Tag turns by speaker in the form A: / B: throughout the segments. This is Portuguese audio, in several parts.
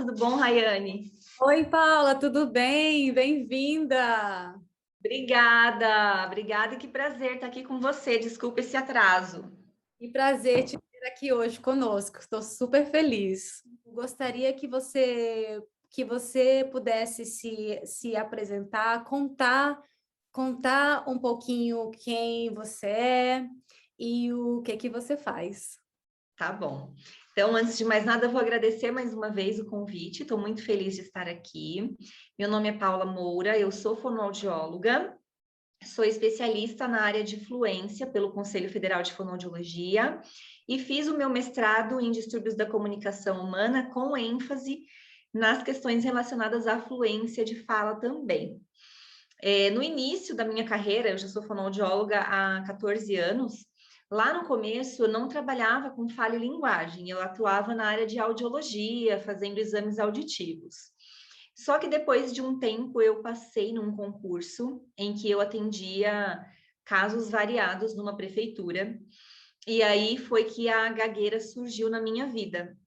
A: tudo bom, Rayane?
B: Oi, Paula, tudo bem? Bem-vinda!
A: Obrigada, que prazer estar aqui com você. Desculpa esse atraso.
B: Que prazer te ter aqui hoje conosco. Estou super feliz. Gostaria que você pudesse se apresentar, contar um pouquinho quem você é e o que você faz.
A: Tá bom. Então, antes de mais nada, eu vou agradecer mais uma vez o convite. Estou muito feliz de estar aqui. Meu nome é Paula Moura, eu sou fonoaudióloga, sou especialista na área de fluência pelo Conselho Federal de Fonoaudiologia e fiz o meu mestrado em distúrbios da comunicação humana com ênfase nas questões relacionadas à fluência de fala também. No início da minha carreira, eu já sou fonoaudióloga há 14 anos. Lá no começo, eu não trabalhava com fala e linguagem, eu atuava na área de audiologia, fazendo exames auditivos. Só que depois de um tempo, eu passei num concurso em que eu atendia casos variados numa prefeitura, e aí foi que a gagueira surgiu na minha vida.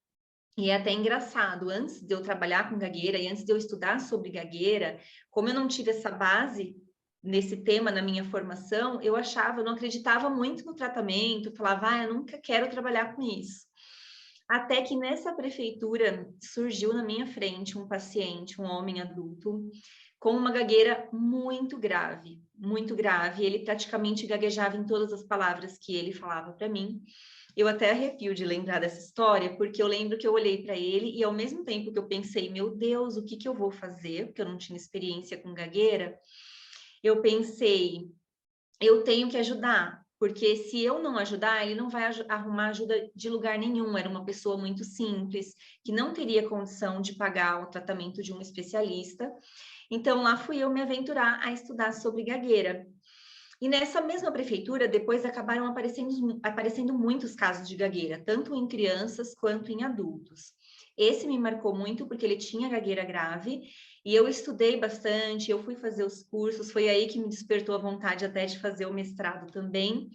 A: E é até engraçado, antes de eu trabalhar com gagueira e antes de eu estudar sobre gagueira, como eu não tive essa base nesse tema na minha formação, eu não acreditava muito no tratamento, falava, eu nunca quero trabalhar com isso. Até que nessa prefeitura surgiu na minha frente um paciente, um homem adulto, com uma gagueira muito grave, muito grave. Ele praticamente gaguejava em todas as palavras que ele falava para mim. Eu até arrepio de lembrar dessa história, porque eu lembro que eu olhei para ele e ao mesmo tempo que eu pensei, meu Deus, o que que eu vou fazer? Porque eu não tinha experiência com gagueira. Eu pensei, eu tenho que ajudar, porque se eu não ajudar, ele não vai arrumar ajuda de lugar nenhum. Era uma pessoa muito simples, que não teria condição de pagar o tratamento de um especialista. Então, lá fui eu me aventurar a estudar sobre gagueira. E nessa mesma prefeitura, depois acabaram aparecendo muitos casos de gagueira, tanto em crianças quanto em adultos. Esse me marcou muito porque ele tinha gagueira grave e eu estudei bastante, eu fui fazer os cursos, foi aí que me despertou a vontade até de fazer o mestrado também.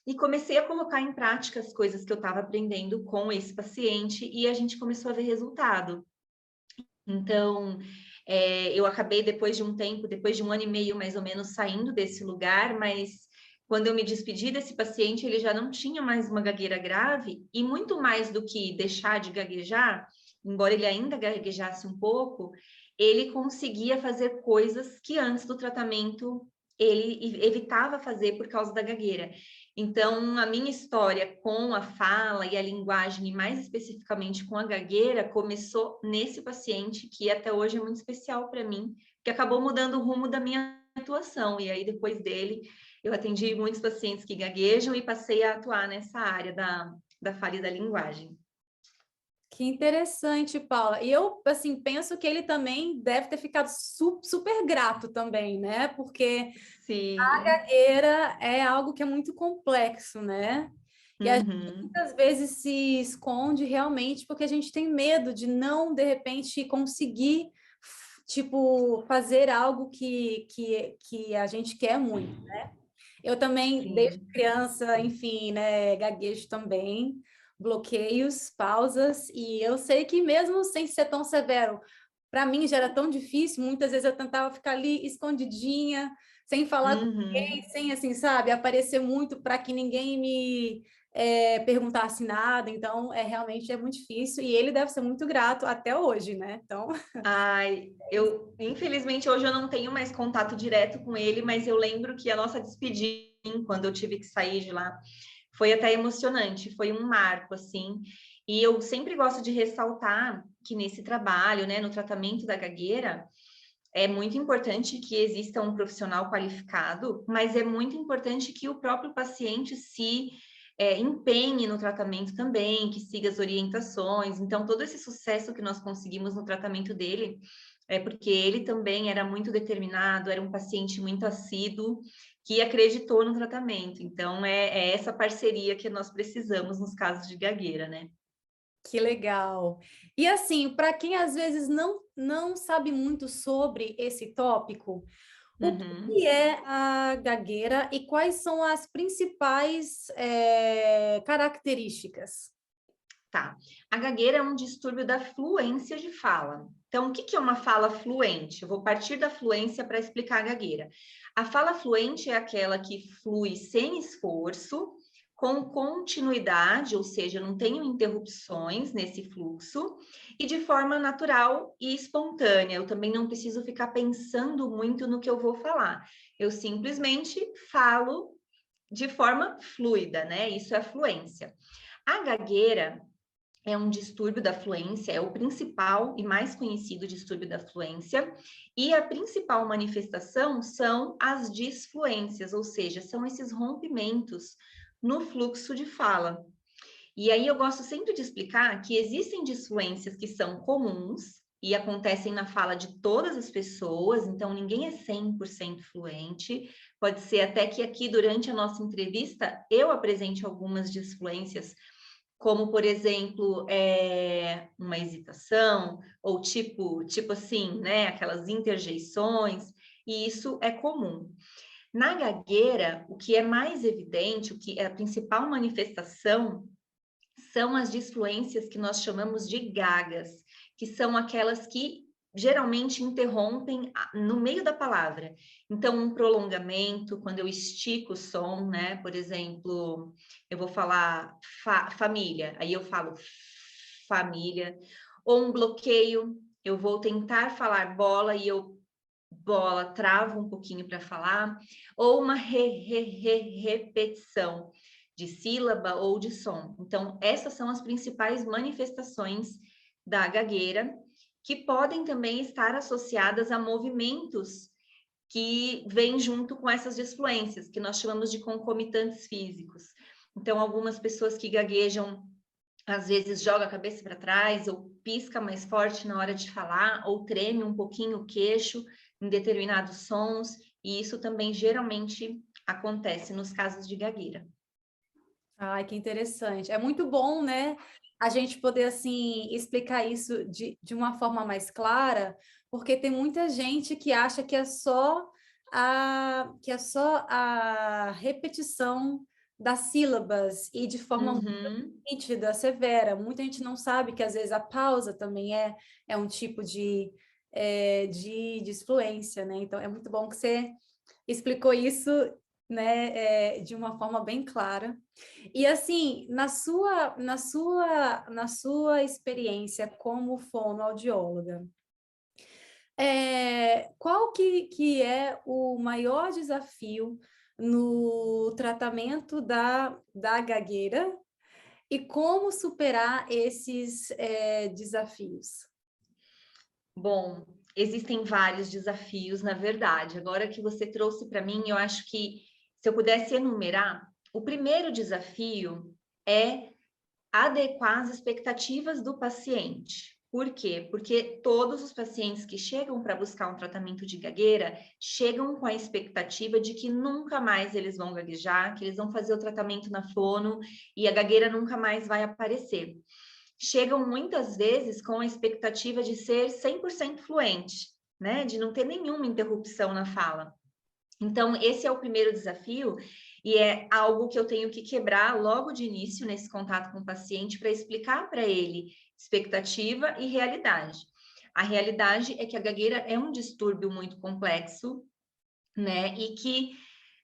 A: E comecei a colocar em prática as coisas que eu estava aprendendo com esse paciente e a gente começou a ver resultado. Então, eu acabei depois de um tempo, depois de um ano e meio mais ou menos, saindo desse lugar, mas quando eu me despedi desse paciente, ele já não tinha mais uma gagueira grave, e muito mais do que deixar de gaguejar, embora ele ainda gaguejasse um pouco, ele conseguia fazer coisas que antes do tratamento ele evitava fazer por causa da gagueira. Então, a minha história com a fala e a linguagem, e mais especificamente com a gagueira, começou nesse paciente, que até hoje é muito especial para mim, que acabou mudando o rumo da minha atuação. E aí, depois dele, eu atendi muitos pacientes que gaguejam e passei a atuar nessa área da fala e da linguagem.
B: Que interessante, Paula. E eu, assim, penso que ele também deve ter ficado super grato também, né? Porque a
A: Sim.
B: gagueira é algo que é muito complexo, né? E a gente
A: Uhum.
B: muitas vezes se esconde realmente porque a gente tem medo de não, de repente, conseguir, tipo, fazer algo que a gente quer muito. Eu também, desde
A: Sim.
B: criança, enfim, né, gaguejo também, bloqueios, pausas, e eu sei que mesmo sem ser tão severo, para mim já era tão difícil, muitas vezes eu tentava ficar ali escondidinha, sem falar com ninguém,
A: Uhum.
B: sem, assim, sabe, aparecer muito para que ninguém me perguntasse nada, então realmente é muito difícil, e ele deve ser muito grato até hoje, né? Então,
A: Ai, eu, infelizmente, hoje eu não tenho mais contato direto com ele, mas eu lembro que a nossa despedida, quando eu tive que sair de lá, foi até emocionante, foi um marco, assim. E eu sempre gosto de ressaltar que nesse trabalho, né, no tratamento da gagueira, é muito importante que exista um profissional qualificado, mas é muito importante que o próprio paciente se empenhe no tratamento também, que siga as orientações. Então, todo esse sucesso que nós conseguimos no tratamento dele é porque ele também era muito determinado, era um paciente muito assíduo, que acreditou no tratamento. Então, é essa parceria que nós precisamos nos casos de gagueira, né?
B: que legal. E assim, para quem às vezes não sabe muito sobre esse tópico, o
A: Uhum.
B: que é a gagueira e quais são as principais características?
A: Tá. A gagueira é um distúrbio da fluência de fala. Então, o que é uma fala fluente? Eu vou partir da fluência para explicar a gagueira. A fala fluente é aquela que flui sem esforço, com continuidade, ou seja, não tenho interrupções nesse fluxo, e de forma natural e espontânea. Eu também não preciso ficar pensando muito no que eu vou falar. Eu simplesmente falo de forma fluida, né? Isso é fluência. A gagueira é um distúrbio da fluência, é o principal e mais conhecido distúrbio da fluência, e a principal manifestação são as disfluências, ou seja, são esses rompimentos no fluxo de fala. E aí eu gosto sempre de explicar que existem disfluências que são comuns e acontecem na fala de todas as pessoas, então ninguém é 100% fluente. Pode ser até que aqui durante a nossa entrevista eu apresente algumas disfluências, como, por exemplo, uma hesitação, ou tipo assim, né, aquelas interjeições, e isso é comum. Na gagueira, o que é mais evidente, o que é a principal manifestação, são as disfluências que nós chamamos de gagas, que são aquelas que geralmente interrompem no meio da palavra. Então, um prolongamento, quando eu estico o som, né? Por exemplo, eu vou falar família, aí eu falo família, ou um bloqueio, eu vou tentar falar bola e eu bola, travo um pouquinho para falar, ou uma repetição de sílaba ou de som. Então, essas são as principais manifestações da gagueira, que podem também estar associadas a movimentos que vêm junto com essas disfluências, que nós chamamos de concomitantes físicos. Então, algumas pessoas que gaguejam, às vezes joga a cabeça para trás, ou pisca mais forte na hora de falar, ou treme um pouquinho o queixo em determinados sons, e isso também geralmente acontece nos casos de gagueira.
B: Ai, que interessante. É muito bom, né, a gente poder, assim, explicar isso de uma forma mais clara, porque tem muita gente que acha que é só a repetição das sílabas e de forma muito nítida, severa. Muita gente não sabe que, às vezes, a pausa também é um tipo de disfluência, né? Então, é muito bom que você explicou isso, né, de uma forma bem clara. E assim, na sua experiência como fonoaudióloga, qual que é o maior desafio no tratamento da gagueira e como superar esses desafios?
A: Bom, existem vários desafios, na verdade. Agora que você trouxe para mim, eu acho que se eu pudesse enumerar, o primeiro desafio é adequar as expectativas do paciente. Por quê? Porque todos os pacientes que chegam para buscar um tratamento de gagueira chegam com a expectativa de que nunca mais eles vão gaguejar, que eles vão fazer o tratamento na fono e a gagueira nunca mais vai aparecer. Chegam muitas vezes com a expectativa de ser 100% fluente, né? De não ter nenhuma interrupção na fala. Então, esse é o primeiro desafio e é algo que eu tenho que quebrar logo de início nesse contato com o paciente para explicar para ele expectativa e realidade. A realidade é que a gagueira é um distúrbio muito complexo, né? E que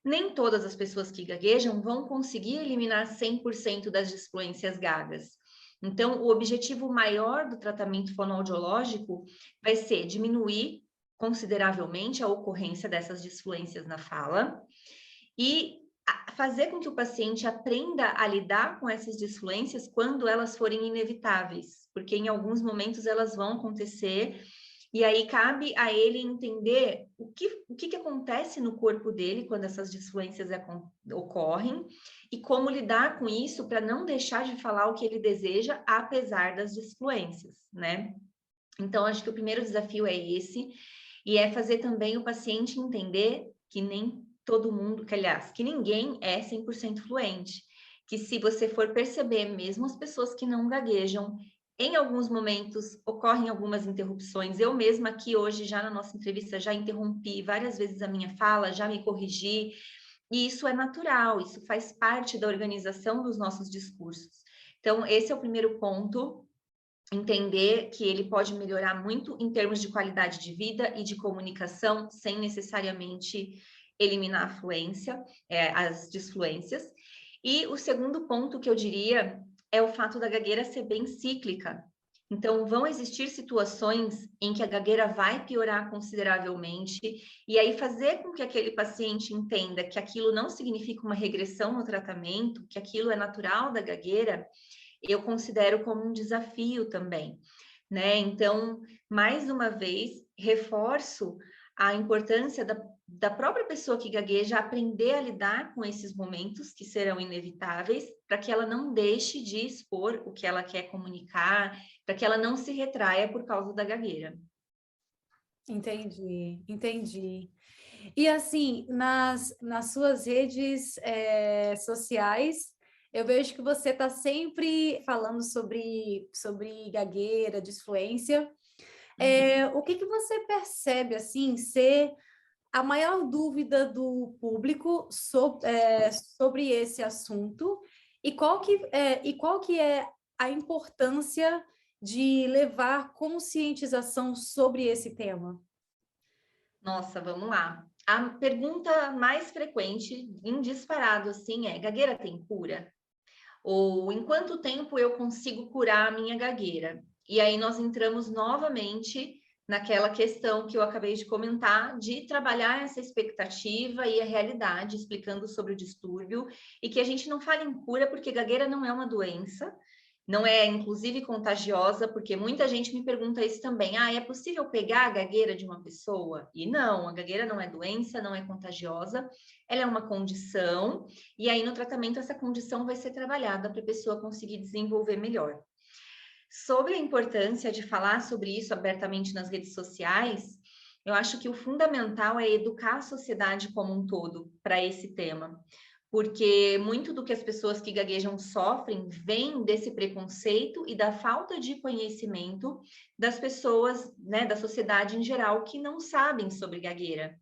A: nem todas as pessoas que gaguejam vão conseguir eliminar 100% das disfluências gagas. Então, o objetivo maior do tratamento fonoaudiológico vai ser diminuir consideravelmente a ocorrência dessas disfluências na fala e fazer com que o paciente aprenda a lidar com essas disfluências quando elas forem inevitáveis, porque em alguns momentos elas vão acontecer e aí cabe a ele entender o que acontece no corpo dele quando essas disfluências ocorrem e como lidar com isso para não deixar de falar o que ele deseja, apesar das disfluências, né? Então, acho que o primeiro desafio é esse, e é fazer também o paciente entender que nem todo mundo, que aliás, que ninguém é 100% fluente, que se você for perceber, mesmo as pessoas que não gaguejam, em alguns momentos ocorrem algumas interrupções. Eu mesma aqui hoje, já na nossa entrevista, já interrompi várias vezes a minha fala, já me corrigi, e isso é natural, isso faz parte da organização dos nossos discursos. Então, esse é o primeiro ponto, entender que ele pode melhorar muito em termos de qualidade de vida e de comunicação, sem necessariamente eliminar a fluência, as disfluências. E o segundo ponto que eu diria é o fato da gagueira ser bem cíclica. Então, vão existir situações em que a gagueira vai piorar consideravelmente, e aí fazer com que aquele paciente entenda que aquilo não significa uma regressão no tratamento, que aquilo é natural da gagueira, eu considero como um desafio também, né? Então, mais uma vez, reforço a importância da própria pessoa que gagueja aprender a lidar com esses momentos que serão inevitáveis, para que ela não deixe de expor o que ela quer comunicar, para que ela não se retraia por causa da gagueira.
B: Entendi, entendi. E assim, nas suas redes sociais, eu vejo que você está sempre falando sobre gagueira, disfluência. O que você percebe, assim, ser a maior dúvida do público sobre esse assunto e qual que é a importância de levar conscientização sobre esse tema?
A: Nossa, vamos lá. A pergunta mais frequente, em disparado, assim, é: gagueira tem cura? Ou em quanto tempo eu consigo curar a minha gagueira? E aí nós entramos novamente naquela questão que eu acabei de comentar, de trabalhar essa expectativa e a realidade, explicando sobre o distúrbio, e que a gente não fala em cura, porque gagueira não é uma doença, não é inclusive contagiosa, porque muita gente me pergunta isso também. Ah, é possível pegar a gagueira de uma pessoa? E não, a gagueira não é doença, não é contagiosa, ela é uma condição, e aí no tratamento essa condição vai ser trabalhada para a pessoa conseguir desenvolver melhor. Sobre a importância de falar sobre isso abertamente nas redes sociais, eu acho que o fundamental é educar a sociedade como um todo para esse tema, porque muito do que as pessoas que gaguejam sofrem vem desse preconceito e da falta de conhecimento das pessoas, né, da sociedade em geral, que não sabem sobre gagueira.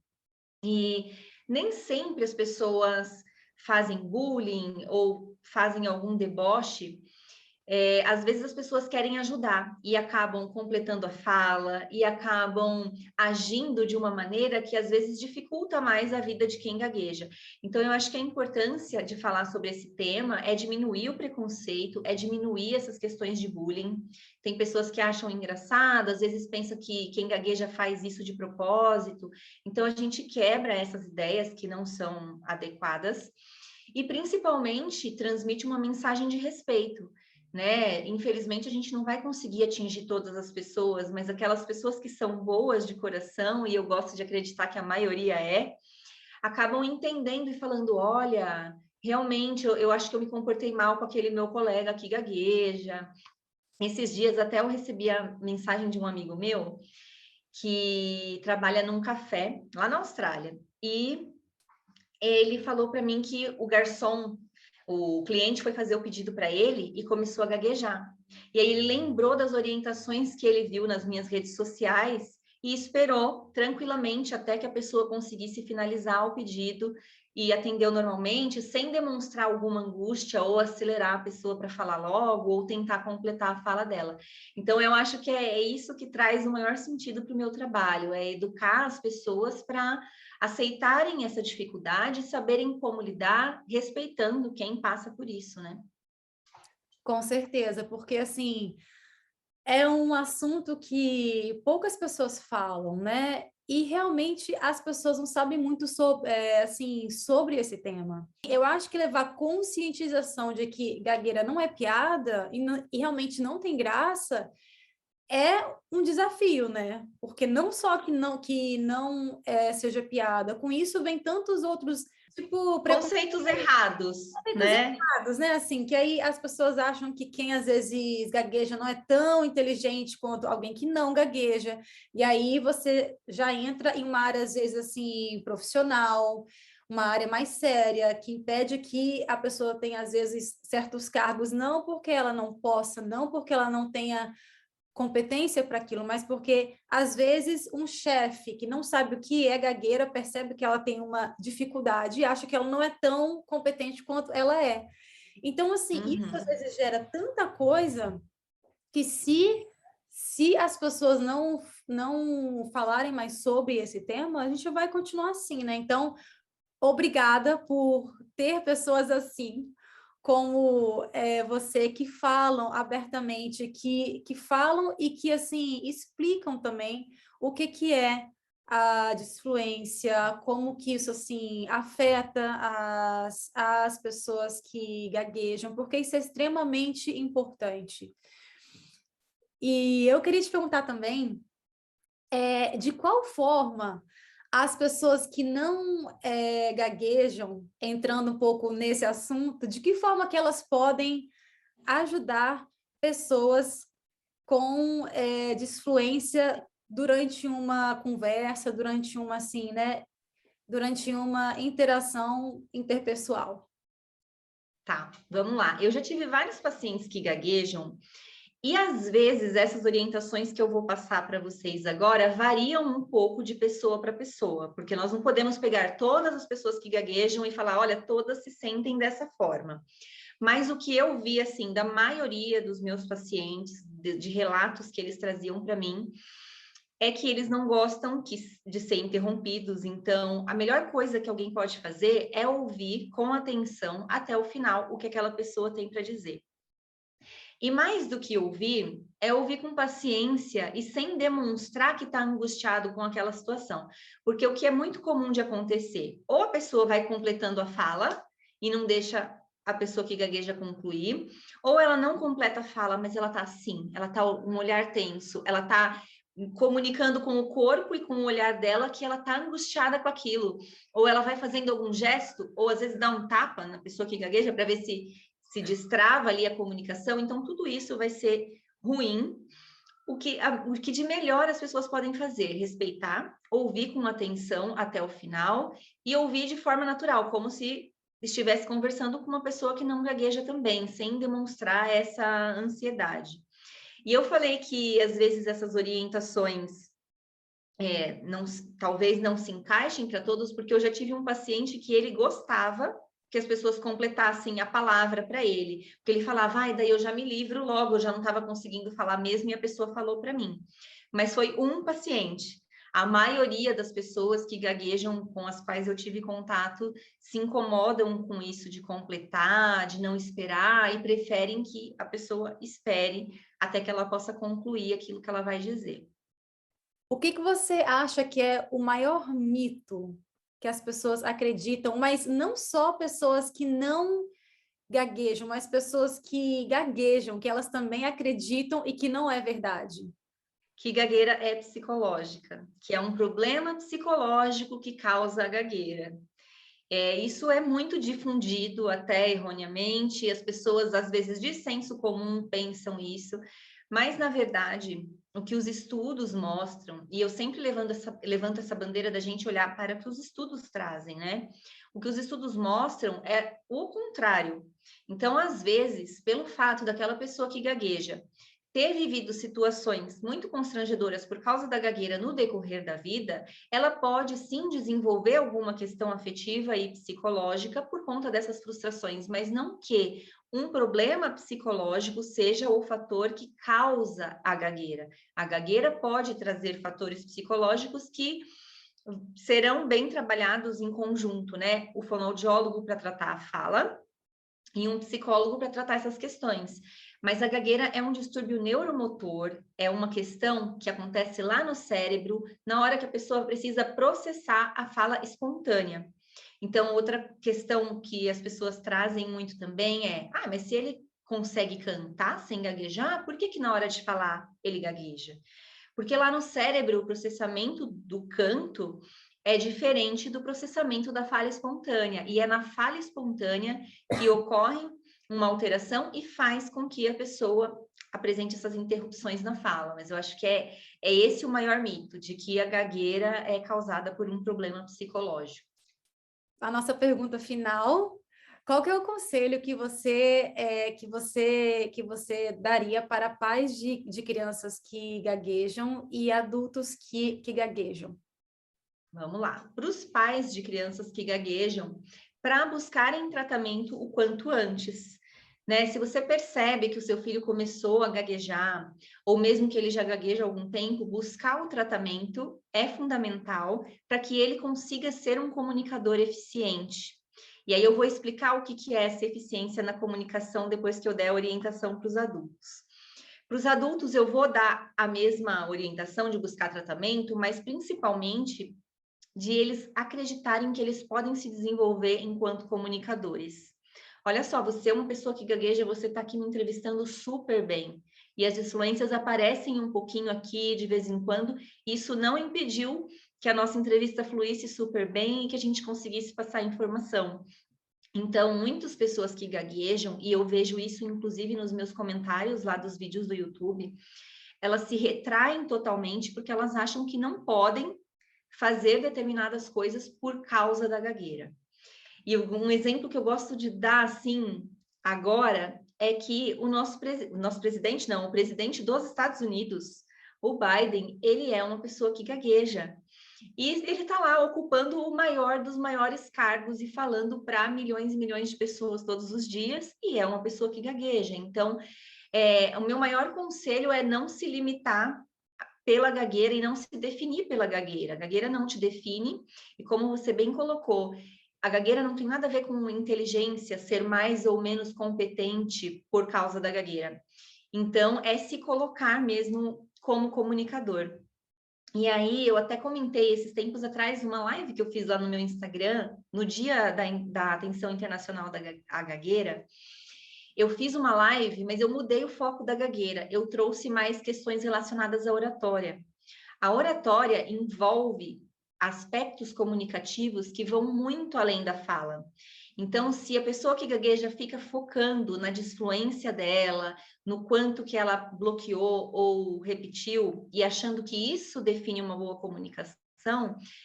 A: E nem sempre as pessoas fazem bullying ou fazem algum deboche. Às vezes as pessoas querem ajudar e acabam completando a fala e acabam agindo de uma maneira que às vezes dificulta mais a vida de quem gagueja. Então, eu acho que a importância de falar sobre esse tema é diminuir o preconceito, é diminuir essas questões de bullying. Tem pessoas que acham engraçado, às vezes pensa que quem gagueja faz isso de propósito. Então, a gente quebra essas ideias que não são adequadas e, principalmente, transmite uma mensagem de respeito, né? Infelizmente, a gente não vai conseguir atingir todas as pessoas, mas aquelas pessoas que são boas de coração, e eu gosto de acreditar que a maioria acabam entendendo e falando: olha, realmente, eu acho que eu me comportei mal com aquele meu colega que gagueja. Esses dias até eu recebi a mensagem de um amigo meu que trabalha num café lá na Austrália, e ele falou para mim que o cliente foi fazer o pedido para ele e começou a gaguejar. E aí ele lembrou das orientações que ele viu nas minhas redes sociais e esperou tranquilamente até que a pessoa conseguisse finalizar o pedido e atendeu normalmente, sem demonstrar alguma angústia ou acelerar a pessoa para falar logo ou tentar completar a fala dela. Então, eu acho que é isso que traz o maior sentido para o meu trabalho, é educar as pessoas para aceitarem essa dificuldade e saberem como lidar, respeitando quem passa por isso, né?
B: Com certeza, porque assim, é um assunto que poucas pessoas falam, né? E realmente as pessoas não sabem muito sobre esse tema. Eu acho que levar conscientização de que gagueira não é piada e realmente não tem graça é um desafio, né? Porque não só que não seja piada, com isso vem tantos outros, tipo,
A: conceitos errados,
B: preconceitos
A: né?
B: errados, né? Assim, que aí as pessoas acham que quem às vezes gagueja não é tão inteligente quanto alguém que não gagueja. E aí você já entra em uma área, às vezes, assim, profissional, uma área mais séria, que impede que a pessoa tenha, às vezes, certos cargos, não porque ela não possa, não porque ela não tenha competência para aquilo, mas porque, às vezes, um chefe que não sabe o que é gagueira percebe que ela tem uma dificuldade e acha que ela não é tão competente quanto ela é. Então, assim, isso às
A: Uhum.
B: vezes gera tanta coisa que se as pessoas não falarem mais sobre esse tema, a gente vai continuar assim, né? Então, obrigada por ter pessoas assim, como você, que falam abertamente, que falam e que, assim, explicam também o que é a disfluência, como que isso, assim, afeta as pessoas que gaguejam, porque isso é extremamente importante. E eu queria te perguntar também, de qual forma as pessoas que não gaguejam, entrando um pouco nesse assunto, de que forma que elas podem ajudar pessoas com disfluência durante uma conversa, durante uma, assim, né, durante uma interação interpessoal?
A: Tá, vamos lá. Eu já tive vários pacientes que gaguejam. E às vezes essas orientações que eu vou passar para vocês agora variam um pouco de pessoa para pessoa, porque nós não podemos pegar todas as pessoas que gaguejam e falar, olha, todas se sentem dessa forma. Mas o que eu vi, assim, da maioria dos meus pacientes, de relatos que eles traziam para mim, é que eles não gostam de ser interrompidos. Então, a melhor coisa que alguém pode fazer é ouvir com atenção até o final o que aquela pessoa tem para dizer. E mais do que ouvir, é ouvir com paciência e sem demonstrar que está angustiado com aquela situação. Porque o que é muito comum de acontecer, ou a pessoa vai completando a fala e não deixa a pessoa que gagueja concluir, ou ela não completa a fala, mas ela está assim, ela está um olhar tenso, ela está comunicando com o corpo e com o olhar dela que ela está angustiada com aquilo, ou ela vai fazendo algum gesto, ou às vezes dá um tapa na pessoa que gagueja para ver se destrava ali a comunicação, então tudo isso vai ser ruim. O que de melhor as pessoas podem fazer? Respeitar, ouvir com atenção até o final e ouvir de forma natural, como se estivesse conversando com uma pessoa que não gagueja também, sem demonstrar essa ansiedade. E eu falei que às vezes essas orientações não, talvez não se encaixem para todos, porque eu já tive um paciente que ele gostava que as pessoas completassem a palavra para ele, porque ele falava, ai, daí eu já me livro logo, eu já não estava conseguindo falar mesmo, e a pessoa falou para mim. Mas foi um paciente. A maioria das pessoas que gaguejam com as quais eu tive contato se incomodam com isso de completar, de não esperar, e preferem que a pessoa espere até que ela possa concluir aquilo que ela vai dizer.
B: O que você acha que é o maior mito que as pessoas acreditam, mas não só pessoas que não gaguejam, mas pessoas que gaguejam, que elas também acreditam e que não é verdade?
A: Que gagueira é psicológica, que é um problema psicológico que causa a gagueira. Isso é muito difundido até erroneamente, as pessoas, às vezes, de senso comum, pensam isso, mas, na verdade, o que os estudos mostram, e eu sempre levanto essa bandeira da gente olhar para o que os estudos trazem, né? O que os estudos mostram é o contrário. Então, às vezes, pelo fato daquela pessoa que gagueja ter vivido situações muito constrangedoras por causa da gagueira no decorrer da vida, ela pode sim desenvolver alguma questão afetiva e psicológica por conta dessas frustrações, mas não que um problema psicológico seja o fator que causa a gagueira. A gagueira pode trazer fatores psicológicos que serão bem trabalhados em conjunto, né? O fonoaudiólogo para tratar a fala e um psicólogo para tratar essas questões. Mas a gagueira é um distúrbio neuromotor, é uma questão que acontece lá no cérebro, na hora que a pessoa precisa processar a fala espontânea. Então, outra questão que as pessoas trazem muito também é: mas se ele consegue cantar sem gaguejar, por que na hora de falar ele gagueja? Porque lá no cérebro, o processamento do canto é diferente do processamento da fala espontânea. E é na fala espontânea que ocorre uma alteração e faz com que a pessoa apresente essas interrupções na fala. Mas eu acho que é esse o maior mito, de que a gagueira é causada por um problema psicológico.
B: A nossa pergunta final: qual que é o conselho que você daria para pais de crianças que gaguejam e adultos que gaguejam?
A: Vamos lá. Para os pais de crianças que gaguejam, para buscarem tratamento o quanto antes. né? Se você percebe que o seu filho começou a gaguejar, ou mesmo que ele já gagueja há algum tempo, buscar o tratamento é fundamental para que ele consiga ser um comunicador eficiente. E aí eu vou explicar o que é essa eficiência na comunicação depois que eu der a orientação para os adultos. Para os adultos, eu vou dar a mesma orientação de buscar tratamento, mas principalmente de eles acreditarem que eles podem se desenvolver enquanto comunicadores. Olha só, você é uma pessoa que gagueja, você está aqui me entrevistando super bem. E as influências aparecem um pouquinho aqui de vez em quando. Isso não impediu que a nossa entrevista fluísse super bem e que a gente conseguisse passar informação. Então, muitas pessoas que gaguejam, e eu vejo isso inclusive nos meus comentários lá dos vídeos do YouTube, elas se retraem totalmente porque elas acham que não podem fazer determinadas coisas por causa da gagueira. E um exemplo que eu gosto de dar, assim, agora, é que o nosso presidente, não, o presidente dos Estados Unidos, o Biden, ele é uma pessoa que gagueja. E ele está lá ocupando o maior dos maiores cargos e falando para milhões e milhões de pessoas todos os dias, e é uma pessoa que gagueja. Então, o meu maior conselho é não se limitar pela gagueira e não se definir pela gagueira. A gagueira não te define, e como você bem colocou, a gagueira não tem nada a ver com inteligência, ser mais ou menos competente por causa da gagueira. Então, é se colocar mesmo como comunicador. E aí, eu até comentei esses tempos atrás, uma live que eu fiz lá no meu Instagram, no dia da Atenção Internacional da Gagueira. Eu fiz uma live, mas eu mudei o foco da gagueira. Eu trouxe mais questões relacionadas à oratória. A oratória envolve aspectos comunicativos que vão muito além da fala. Então, se a pessoa que gagueja fica focando na disfluência dela, no quanto que ela bloqueou ou repetiu, e achando que isso define uma boa comunicação,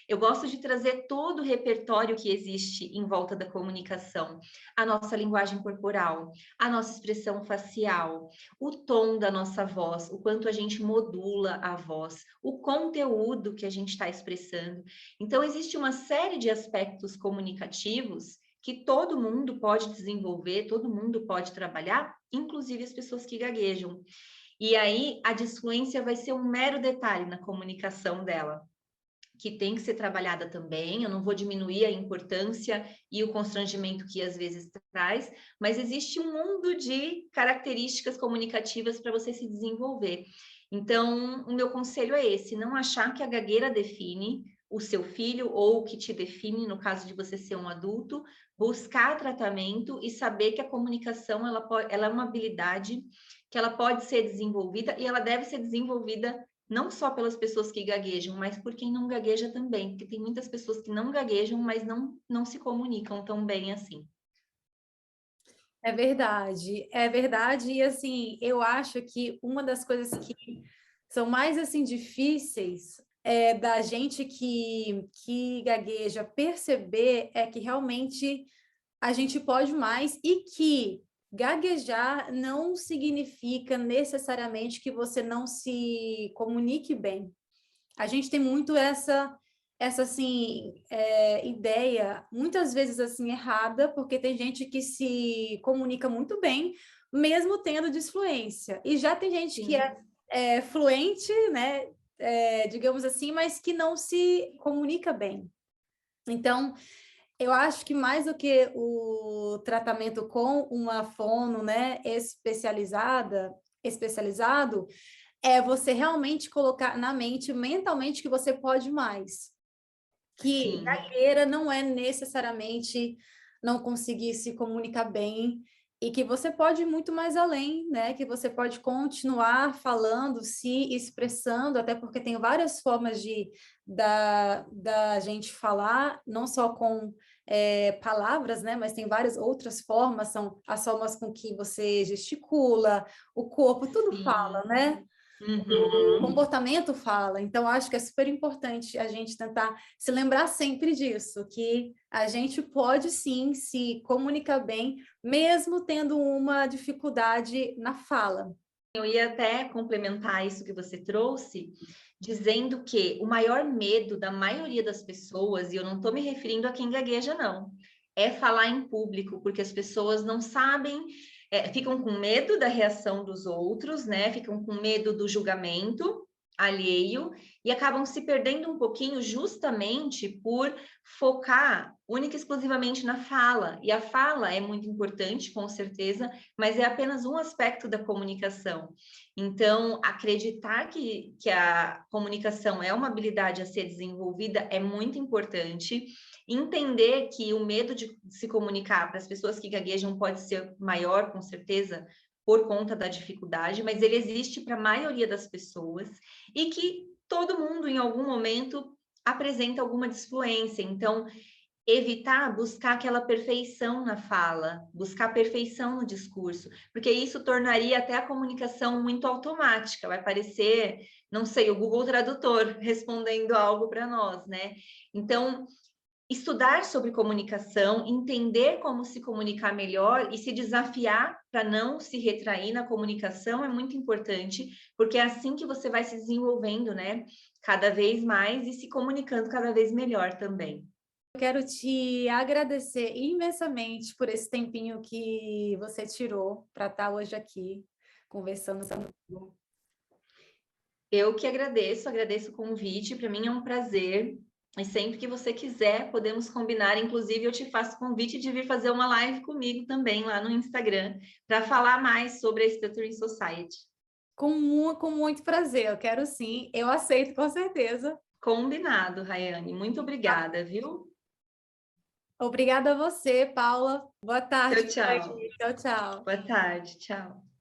A: eu gosto de trazer todo o repertório que existe em volta da comunicação. A nossa linguagem corporal, a nossa expressão facial, o tom da nossa voz, o quanto a gente modula a voz, o conteúdo que a gente está expressando. Então, existe uma série de aspectos comunicativos que todo mundo pode desenvolver, todo mundo pode trabalhar, inclusive as pessoas que gaguejam. E aí, a disfluência vai ser um mero detalhe na comunicação dela, que tem que ser trabalhada também. Eu não vou diminuir a importância e o constrangimento que às vezes traz, mas existe um mundo de características comunicativas para você se desenvolver. Então, o meu conselho é esse: não achar que a gagueira define o seu filho ou o que te define, no caso de você ser um adulto, buscar tratamento e saber que a comunicação ela é uma habilidade que ela pode ser desenvolvida e ela deve ser desenvolvida não só pelas pessoas que gaguejam, mas por quem não gagueja também, porque tem muitas pessoas que não gaguejam, mas não se comunicam tão bem assim.
B: É verdade, e assim, eu acho que uma das coisas que são mais assim difíceis da gente que gagueja perceber é que realmente a gente pode mais e que gaguejar não significa necessariamente que você não se comunique bem. A gente tem muito essa assim ideia, muitas vezes assim errada, porque tem gente que se comunica muito bem, mesmo tendo disfluência, e já tem gente
A: Sim.
B: que é fluente, né, digamos assim, mas que não se comunica bem. Então, eu acho que mais do que o tratamento com uma fono, né, especializado, é você realmente colocar na mente, mentalmente, que você pode mais. Que
A: Sim.
B: gagueira não é necessariamente não conseguir se comunicar bem e que você pode ir muito mais além, né? Que você pode continuar falando, se expressando, até porque tem várias formas da gente falar, não só com palavras, né? Mas tem várias outras formas, são as formas com que você gesticula, o corpo, tudo
A: Sim.
B: fala, né? O
A: Uhum.
B: comportamento fala, então acho que é super importante a gente tentar se lembrar sempre disso, que a gente pode sim se comunicar bem, mesmo tendo uma dificuldade na fala.
A: Eu ia até complementar isso que você trouxe, dizendo que o maior medo da maioria das pessoas, e eu não estou me referindo a quem gagueja, não, é falar em público, porque as pessoas não sabem ficam com medo da reação dos outros, né? Ficam com medo do julgamento alheio e acabam se perdendo um pouquinho justamente por focar única e exclusivamente na fala. E a fala é muito importante, com certeza, mas é apenas um aspecto da comunicação. Então, acreditar que a comunicação é uma habilidade a ser desenvolvida é muito importante. Entender que o medo de se comunicar para as pessoas que gaguejam pode ser maior, com certeza, por conta da dificuldade, mas ele existe para a maioria das pessoas e que todo mundo, em algum momento, apresenta alguma disfluência. Então, evitar buscar aquela perfeição na fala, buscar perfeição no discurso, porque isso tornaria até a comunicação muito automática, vai parecer, não sei, o Google Tradutor respondendo algo para nós, né? Então, estudar sobre comunicação, entender como se comunicar melhor e se desafiar para não se retrair na comunicação é muito importante, porque é assim que você vai se desenvolvendo, né? Cada vez mais e se comunicando cada vez melhor também.
B: Eu quero te agradecer imensamente por esse tempinho que você tirou para estar hoje aqui conversando comigo.
A: Eu que agradeço o convite, para mim é um prazer. E sempre que você quiser, podemos combinar. Inclusive, eu te faço convite de vir fazer uma live comigo também lá no Instagram, para falar mais sobre a Stuttering Society.
B: Com muito prazer, eu quero sim. Eu aceito, com certeza.
A: Combinado, Rayane. Muito obrigada, viu?
B: Obrigada a você, Paula. Boa tarde.
A: Tchau, tchau.
B: Tchau, tchau.
A: Boa tarde, tchau.